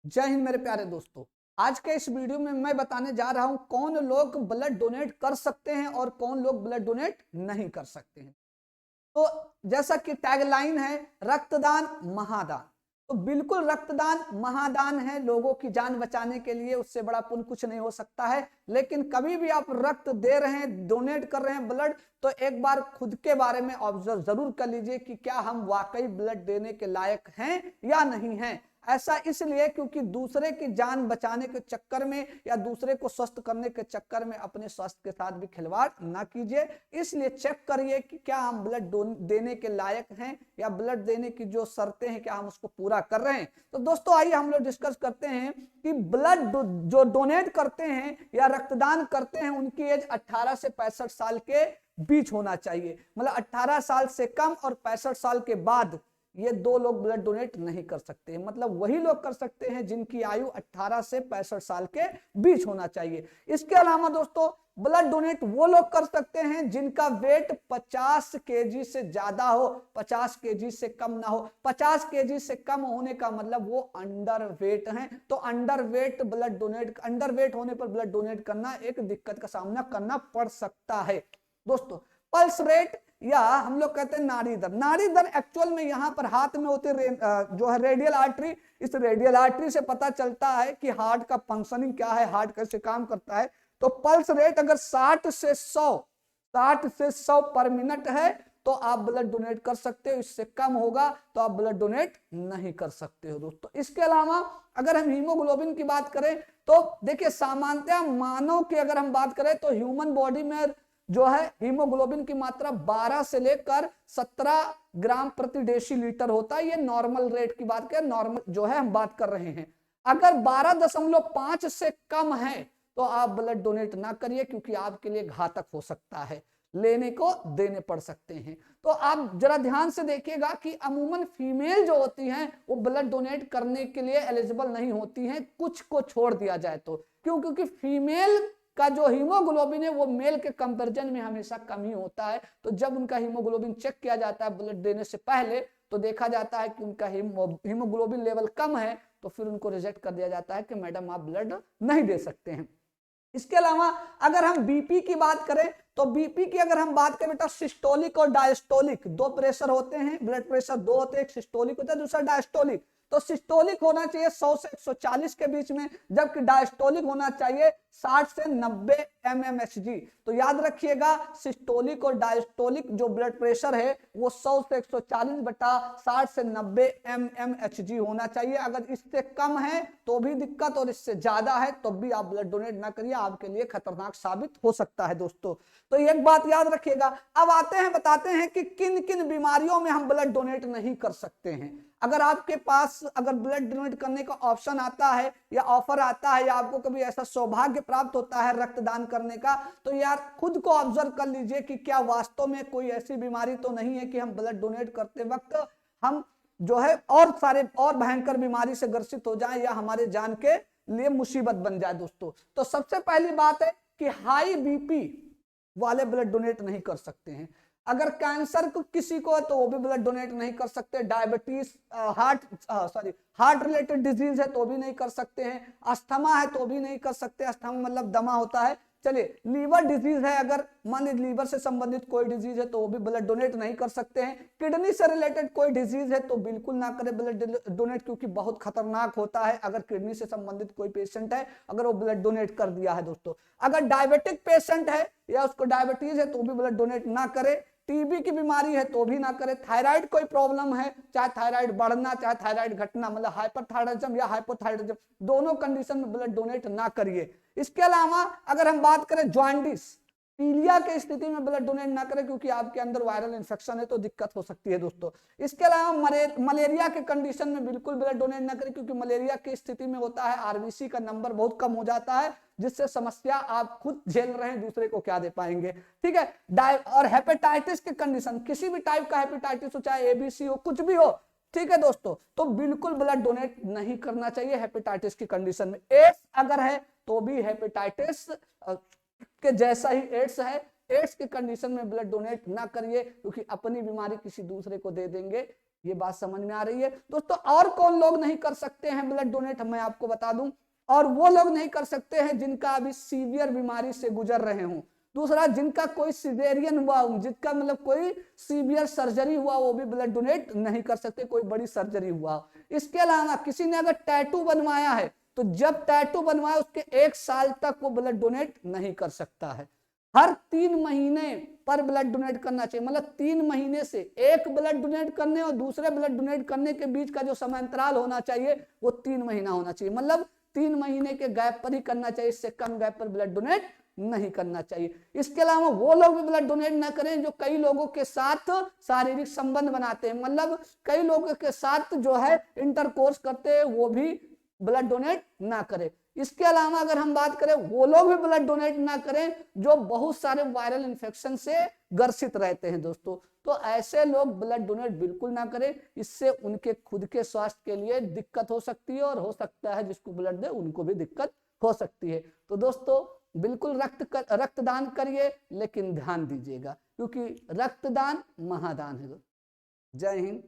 जय हिंद मेरे प्यारे दोस्तों। आज के इस वीडियो में मैं बताने जा रहा हूं कौन लोग ब्लड डोनेट कर सकते हैं और कौन लोग ब्लड डोनेट नहीं कर सकते हैं। तो जैसा कि टैगलाइन है रक्तदान महादान, तो बिल्कुल रक्तदान महादान है। लोगों की जान बचाने के लिए उससे बड़ा पुण्य कुछ नहीं हो सकता है। लेकिन कभी भी आप रक्त दे रहे हैं, डोनेट कर रहे हैं ब्लड, तो एक बार खुद के बारे में ऑब्जर्व जरूर कर लीजिए कि क्या हम वाकई ब्लड देने के लायक हैं या नहीं हैं। ऐसा इसलिए क्योंकि दूसरे की जान बचाने के चक्कर में या दूसरे को स्वस्थ करने के चक्कर में अपने स्वास्थ्य के साथ भी खिलवाड़ ना कीजिए। इसलिए चेक करिए कि क्या हम ब्लड देने के लायक हैं या ब्लड देने की जो शर्तें हैं क्या हम उसको पूरा कर रहे हैं। तो दोस्तों आइए हम लोग डिस्कस करते हैं कि ब्लड जो डोनेट करते हैं या रक्तदान करते हैं उनकी एज 18 से 65 साल के बीच होना चाहिए। मतलब 18 साल से कम और 65 साल के बाद ये दो लोग ब्लड डोनेट नहीं कर सकते हैं। मतलब वही लोग कर सकते हैं जिनकी आयु 18 से 65 साल के बीच होना चाहिए। इसके अलावा दोस्तों ब्लड डोनेट वो लोग कर सकते हैं जिनका वेट 50 केजी से ज्यादा हो, 50 केजी से कम ना हो। 50 केजी से कम होने का मतलब वो अंडर वेट हैं। तो अंडर वेट होने पर ब्लड डोनेट करना एक दिक्कत का सामना करना पड़ सकता है। दोस्तों पल्स रेट या हम लोग कहते हैं नाड़ी दर। नाड़ी दर एक्चुअल में यहाँ पर हाथ में होती जो है रेडियल आर्टरी। इस रेडियल आर्टरी से पता चलता है कि हार्ट का फंक्शनिंग क्या है, हार्ट कैसे काम करता है। तो पल्स रेट अगर 60 से 100 पर मिनट है तो आप ब्लड डोनेट कर सकते हो। इससे कम होगा तो आप ब्लड डोनेट नहीं कर सकते हो दोस्तों। इसके अलावा अगर हम हीमोग्लोबिन की बात करें तो देखिए सामान्यतः मानव की अगर हम बात करें तो ह्यूमन बॉडी में जो है हीमोग्लोबिन की मात्रा 12 से लेकर 17 ग्राम प्रति डेसीलीटर होता है। ये नॉर्मल रेट की बात करें, नॉर्मल जो है हम बात कर रहे हैं। अगर 12.5 से कम है तो आप ब्लड डोनेट ना करिए क्योंकि आपके लिए घातक हो सकता है, लेने को देने पड़ सकते हैं। तो आप जरा ध्यान से देखिएगा कि अमूमन फीमेल जो होती हैं वो ब्लड डोनेट करने के लिए एलिजिबल नहीं होती हैं, कुछ को छोड़ दिया जाए तो। क्यों? क्योंकि फीमेल का जो हीमोग्लोबिन है वो मेल के कंपैरिजन में हमेशा कम ही होता है। तो जब उनका हीमोग्लोबिन चेक किया जाता है ब्लड देने से पहले तो देखा जाता है कि उनका हीमोग्लोबिन लेवल कम है, तो फिर उनको रिजेक्ट कर दिया जाता है कि मैडम आप ब्लड नहीं दे सकते हैं। इसके अलावा अगर हम बीपी की बात करें तो बीपी की अगर हम बात करें बेटा, सिस्टोलिक और डायस्टोलिक दो प्रेशर होते हैं। ब्लड प्रेशर दो होते हैं, एक सिस्टोलिक होता है दूसरा डायस्टोलिक। तो सिस्टोलिक होना चाहिए 100 से 140 के बीच में, जबकि डायस्टोलिक होना चाहिए 60 से 90 mmHg। तो याद रखिएगा सिस्टोलिक और डायस्टोलिक जो ब्लड प्रेशर है वो 100 से 140 बटा 60 से 90 mmHg होना चाहिए। अगर इससे कम है तो भी दिक्कत और इससे ज्यादा है तो भी आप ब्लड डोनेट ना करिए, आपके लिए खतरनाक साबित हो सकता है दोस्तों। तो एक बात याद रखिएगा। अब आते हैं बताते हैं कि किन किन बीमारियों में हम ब्लड डोनेट नहीं कर सकते हैं। अगर आपके पास अगर ब्लड डोनेट करने का ऑप्शन आता है या ऑफर आता है या आपको कभी ऐसा सौभाग्य प्राप्त होता है रक्तदान करने का, तो यार खुद को ऑब्जर्व कर लीजिए कि क्या वास्तव में कोई ऐसी बीमारी तो नहीं है कि हम ब्लड डोनेट करते वक्त हम जो है और सारे और भयंकर बीमारी से ग्रसित हो जाए या हमारे जान के लिए मुसीबत बन जाए दोस्तों। तो सबसे पहली बात है कि हाई बीपी वाले ब्लड डोनेट नहीं कर सकते हैं। अगर कैंसर को किसी को है तो वो भी ब्लड डोनेट नहीं कर सकते। डायबिटीज हार्ट रिलेटेड डिजीज है तो भी नहीं कर सकते हैं। अस्थमा है तो भी नहीं कर सकते। अस्थमा मतलब दमा होता है। चलिए लीवर डिजीज है, अगर मान लीजिए लीवर से संबंधित कोई डिजीज है तो वो भी ब्लड डोनेट नहीं कर सकते हैं। किडनी से रिलेटेड कोई डिजीज है तो बिल्कुल ना करें ब्लड डोनेट क्योंकि बहुत खतरनाक होता है। अगर किडनी से संबंधित कोई पेशेंट है अगर वो ब्लड डोनेट कर दिया है दोस्तों। अगर डायबिटिक पेशेंट है या उसको डायबिटीज है तो भी ब्लड डोनेट ना करे। टीबी की बीमारी है तो भी ना करे। थायराइड कोई प्रॉब्लम है, चाहे थायराइड बढ़ना चाहे थायराइड घटना, मतलब हाइपरथायराइडिज्म या हाइपोथायराइडिज्म, दोनों कंडीशन में ब्लड डोनेट ना करिए। इसके अलावा अगर हम बात करें जॉन्डिस पीलिया के स्थिति में ब्लड डोनेट ना करें क्योंकि आपके अंदर वायरल इंफेक्शन है तो दिक्कत हो सकती है दोस्तों। इसके अलावा मलेरिया के कंडीशन में बिल्कुल ब्लड डोनेट ना करें क्योंकि मलेरिया की स्थिति में होता है आरबीसी का नंबर बहुत कम हो जाता है, जिससे समस्या आप खुद झेल रहे हैं, दूसरे को क्या दे पाएंगे। ठीक है। और हेपेटाइटिस के कंडीशन, किसी भी टाइप का हेपेटाइटिस हो, चाहे एबीसी हो, कुछ भी हो, ठीक है दोस्तों, तो बिल्कुल ब्लड डोनेट नहीं करना चाहिए हेपेटाइटिस की कंडीशन में। एड्स अगर है तो भी हेपेटाइटिस के जैसा ही एड्स है, एड्स की कंडीशन में ब्लड डोनेट ना करिए क्योंकि अपनी बीमारी किसी दूसरे को दे देंगे, ये बात समझ में आ रही है दोस्तों। और कौन लोग नहीं कर सकते हैं ब्लड डोनेट, मैं आपको बता दूं, और वो लोग नहीं कर सकते हैं जिनका अभी सीवियर बीमारी से गुजर रहे हों। दूसरा, जिनका कोई सिजेरियन हुआ, जिसका मतलब कोई सीवियर सर्जरी हुआ, वो भी ब्लड डोनेट नहीं कर सकते, कोई बड़ी सर्जरी हुआ। इसके अलावा किसी ने अगर टैटू बनवाया है तो जब टैटू बनवाया उसके 1 साल तक वो ब्लड डोनेट नहीं कर सकता है। हर 3 महीने पर ब्लड डोनेट करना चाहिए, मतलब 3 महीने से एक ब्लड डोनेट करने और दूसरे ब्लड डोनेट करने के बीच का जो समय अंतराल होना चाहिए वो 3 महीना होना चाहिए, मतलब 3 महीने के गैप पर ही करना चाहिए, इससे कम गैप पर ब्लड डोनेट नहीं करना चाहिए। इसके अलावा वो लोग भी ब्लड डोनेट ना करें जो कई लोगों के साथ शारीरिक संबंध बनाते हैं, मतलब कई लोगों के साथ जो है इंटरकोर्स करते हैं, वो भी ब्लड डोनेट ना करें। इसके अलावा अगर हम बात करें, वो लोग भी ब्लड डोनेट ना करें जो बहुत सारे वायरल इन्फेक्शन से ग्रसित रहते हैं दोस्तों। तो ऐसे लोग ब्लड डोनेट बिल्कुल ना करें, इससे उनके खुद के स्वास्थ्य के लिए दिक्कत हो सकती है और हो सकता है जिसको ब्लड दे उनको भी दिक्कत हो सकती है। तो दोस्तों बिल्कुल रक्तदान करिए, लेकिन ध्यान दीजिएगा क्योंकि रक्तदान महादान है। जय हिंद।